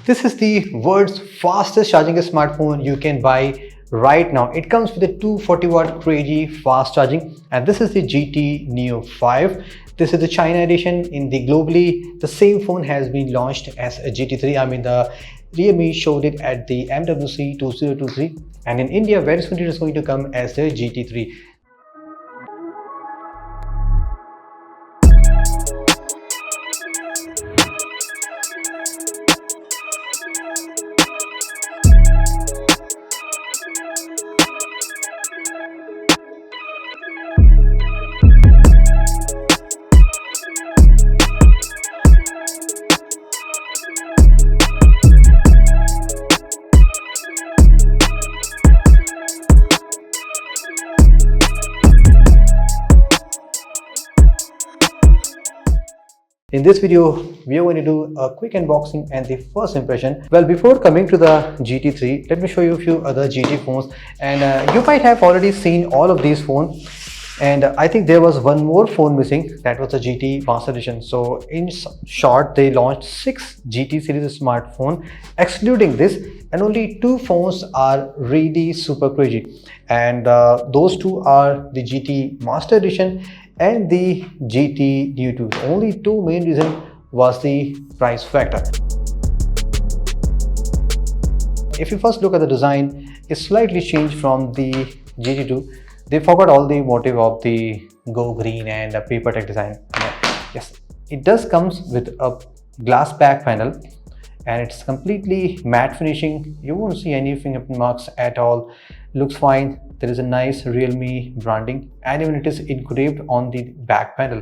This is the world's fastest charging smartphone you can buy right now. It comes with a 240 watt crazy fast charging, and this is the GT Neo 5. This is the China edition. In the globally, the same phone has been launched as a GT3. The realme showed it at the MWC 2023, and in India very soon it is going to come as the GT3. In this video, we are going to do a quick unboxing and the first impression. Well, before coming to the GT3, let me show you a few other GT phones. And you might have already seen all of these phones. And I think there was one more phone missing, that was the GT Master Edition. So in short, they launched 6 GT series smartphone, excluding this, and only 2 phones are really super crazy. And those 2 are the GT Master Edition and the GT Neo 2. The only 2 main reason was the price factor. If you first look at the design, it's slightly changed from the GT2. They forgot all the motive of the go green and a paper tech design. Yes, it does comes with a glass back panel, and it's completely matte finishing. You won't see any fingerprint marks at all. Looks fine. There is a nice realme branding, and even it is engraved on the back panel.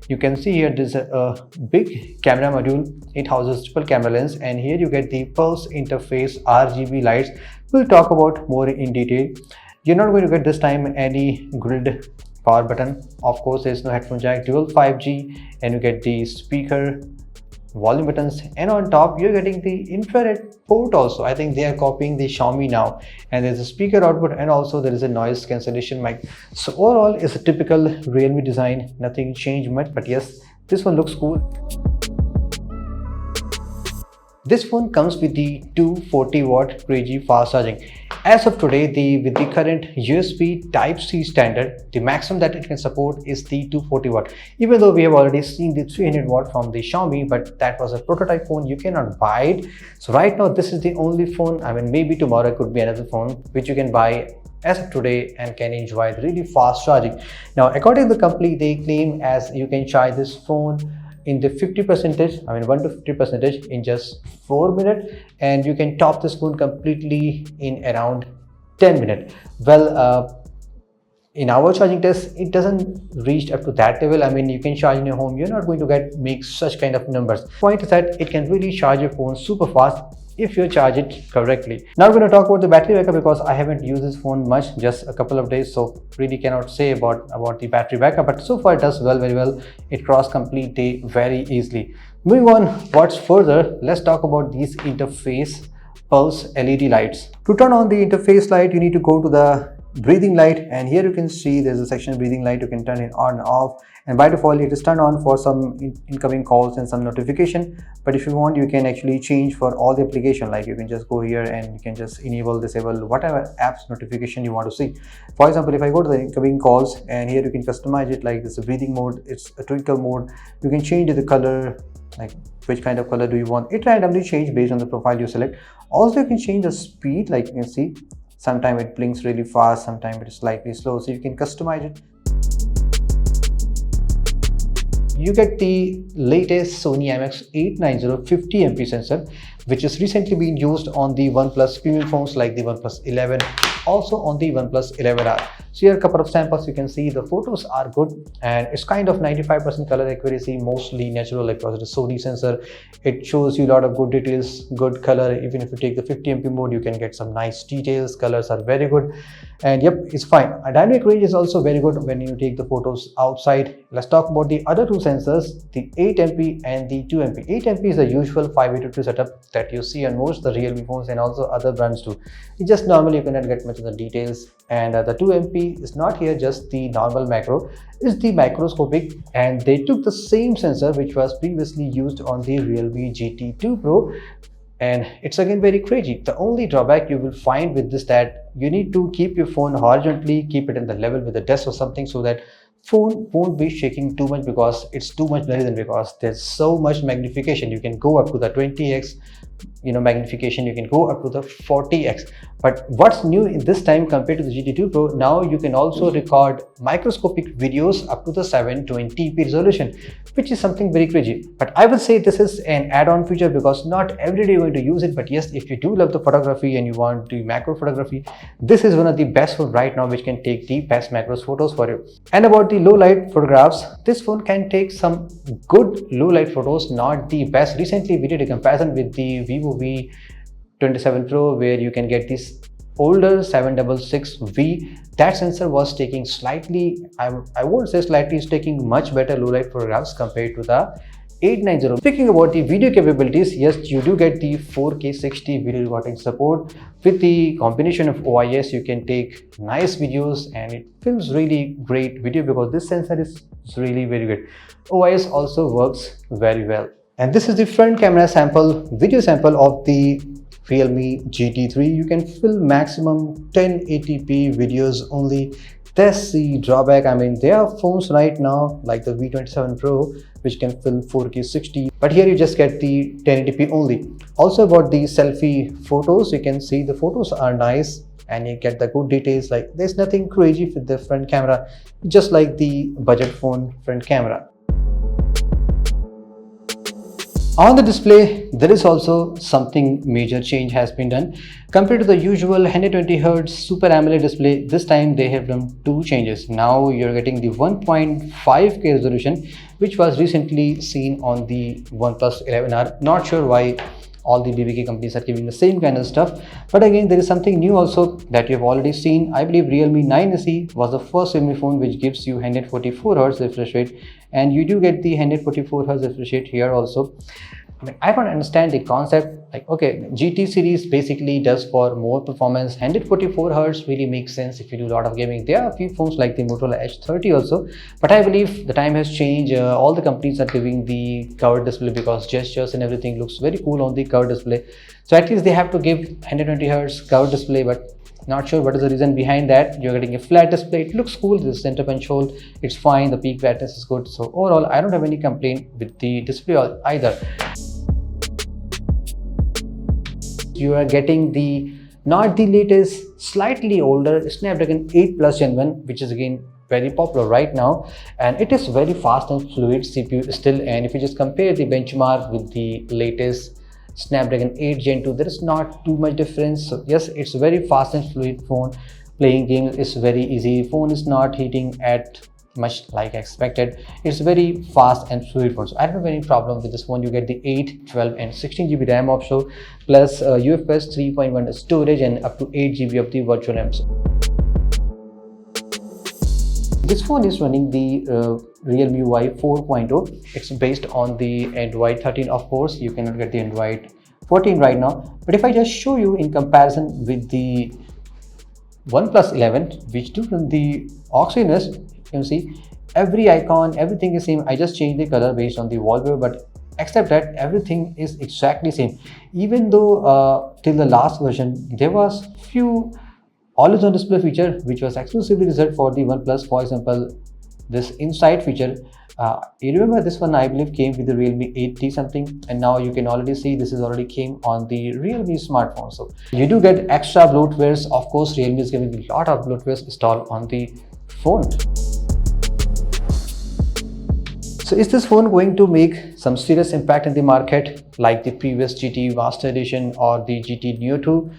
You can see here there's a big camera module. It houses triple camera lens, and here you get the pulse interface RGB lights. We'll talk about more in detail. You're not going to get this time any grid power button. Of course, there's no headphone jack, dual 5G, and you get the speaker, volume buttons, and on top you're getting the infrared port also. I think they are copying the Xiaomi now, and there's a speaker output, and also there is a noise cancellation mic. So overall, it's a typical realme design, nothing changed much, but yes, this one looks cool. This phone comes with the 240 watt crazy fast charging. As of today, with the current USB Type-C standard, the maximum that it can support is the 240 watt. Even though we have already seen the 300 watt from the Xiaomi, but that was a prototype phone, you cannot buy it. So right now, this is the only phone. Maybe tomorrow could be another phone which you can buy as of today and can enjoy the really fast charging. Now, according to the company, they claim as you can charge this phone in the 50%, 1 to 50% in just 4 minutes, and you can top this phone completely in around 10 minutes. Well, in our charging test, it doesn't reach up to that level. You can charge in your home. You're not going to make such kind of numbers. Point is that it can really charge your phone super fast if you charge it correctly. Now we're going to talk about the battery backup, because I haven't used this phone much, just a couple of days, so really cannot say about the battery backup, but so far it does very well. It crossed complete day very easily. Moving on, what's further, let's talk about these interface pulse LED lights. To turn on the interface light, you need to go to the breathing light, and here you can see there's a section breathing light. You can turn it on and off, and by default it is turned on for some incoming calls and some notification. But if you want, you can actually change for all the application. Like you can just go here and you can just enable, disable whatever apps notification you want to see. For example, if I go to the incoming calls, and here you can customize it, like this is a breathing mode, it's a twinkle mode. You can change the color, like which kind of color do you want. It randomly change based on the profile you select. Also, you can change the speed, like you can see. Sometimes it blinks really fast, sometimes it is slightly slow, so you can customize it. You get the latest Sony IMX890 50MP sensor, which is recently being used on the OnePlus premium phones like the OnePlus 11, also on the OnePlus 11R. So here are a couple of samples. You can see the photos are good, and it's kind of 95% color accuracy, mostly natural, like because it is Sony sensor. It shows you a lot of good details, good color. Even if you take the 50MP mode, you can get some nice details. Colors are very good, and yep, it's fine. A dynamic range is also very good when you take the photos outside. Let's talk about the other 2 sensors, the 8MP and the 2MP. 8MP is the usual 582 setup that you see on most the Realme phones and also other brands too. It just normally you cannot get much of the details, and the 2MP is not here just the normal macro, is the microscopic, and they took the same sensor which was previously used on the Realme GT2 Pro and it's again very crazy. The only drawback you will find with this that you need to keep your phone horizontally, keep it in the level with the desk or something, so that phone won't be shaking too much, because it's too much blurry, than because there's so much magnification. You can go up to the 20x magnification, you can go up to the 40x. But what's new in this time compared to the GT2 Pro, now you can also record microscopic videos up to the 720p resolution, which is something very crazy. But I will say this is an add-on feature, because not every day you're going to use it. But yes, if you do love the photography and you want to do macro photography, this is one of the best phone right now which can take the best macros photos for you. And about the low light photographs, this phone can take some good low light photos, not the best. Recently we did a comparison with the Vivo V27 Pro, where you can get this older 766V. That sensor was taking slightly, I won't say slightly, it's taking much better low light photographs compared to the 890. Speaking about the video capabilities, yes, you do get the 4K 60 video recording support. With the combination of OIS, you can take nice videos and it films really great video, because this sensor is really very good. OIS also works very well. And this is the front camera sample, video sample of the realme GT3. You can film maximum 1080p videos only. That's the drawback. I mean, there are phones right now like the V27 Pro which can film 4K 60, but here you just get the 1080p only. Also about the selfie photos, you can see the photos are nice and you get the good details. Like, there's nothing crazy with the front camera, just like the budget phone front camera. On the display, there is also something major change has been done. Compared to the usual 120Hz Super AMOLED display, this time they have done two changes. Now you're getting the 1.5K resolution, which was recently seen on the OnePlus 11R. Not sure why all the BBK companies are giving the same kind of stuff, but again there is something new also that you have already seen. I believe Realme 9 SE was the first Realme phone which gives you 144Hz refresh rate, and you do get the 144Hz refresh rate here also. I mean, I don't understand the concept. Like, okay, GT series basically does for more performance. 144Hz really makes sense if you do a lot of gaming. There are a few phones like the Motorola H30 also, but I believe the time has changed. All the companies are giving the curved display because gestures and everything looks very cool on the curved display. So at least they have to give 120Hz curved display, but not sure what is the reason behind that. You're getting a flat display. It looks cool. The center punch hole, it's fine. The peak brightness is good. So overall, I don't have any complaint with the display either. You are getting the not the latest, slightly older Snapdragon 8 Plus Gen 1, which is again very popular right now, and it is very fast and fluid CPU still. And if you just compare the benchmark with the latest Snapdragon 8 Gen 2, there is not too much difference. So yes, it's a very fast and fluid phone. Playing games is very easy. Phone is not heating at much like expected. It's very fast and fluid phone, so I don't have any problem with this phone. You get the 8, 12 and 16GB RAM also, plus UFS 3.1 storage and up to 8GB of the virtual RAM. This phone is running the Realme UI 4.0. It's based on the Android 13. Of course, you cannot get the Android 14 right now, but if I just show you in comparison with the OnePlus 11, which do run the Oxygenus, you can see every icon, everything is same. I just changed the color based on the wallpaper, but except that everything is exactly same. Even though till the last version there was few always on display feature which was exclusively reserved for the OnePlus. For example, this inside feature, you remember this one I believe came with the Realme 8T something, and now you can already see this is already came on the Realme smartphone. So you do get extra bloatwares. Of course, Realme is giving a lot of bloatwares installed on the phone. So is this phone going to make some serious impact in the market like the previous GT Master Edition or the GT Neo 2?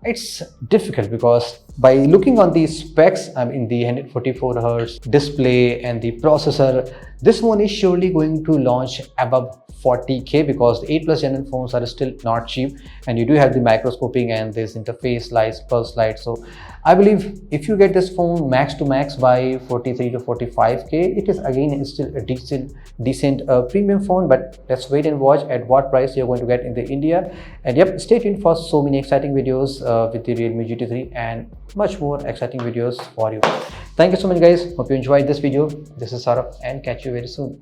It's difficult, because by looking on the specs, I mean the 144Hz display and the processor, this one is surely going to launch above 40K, because the 8 Plus Gen phones are still not cheap, and you do have the microscoping and this interface lights, pulse light. So I believe if you get this phone max to max by 43 to 45K, it is again still a decent premium phone. But let's wait and watch at what price you're going to get in the India. And yep, stay tuned for so many exciting videos with the Realme GT3 and much more exciting videos for you. Thank you so much guys. Hope you enjoyed this video. This is Saurabh and catch you very soon.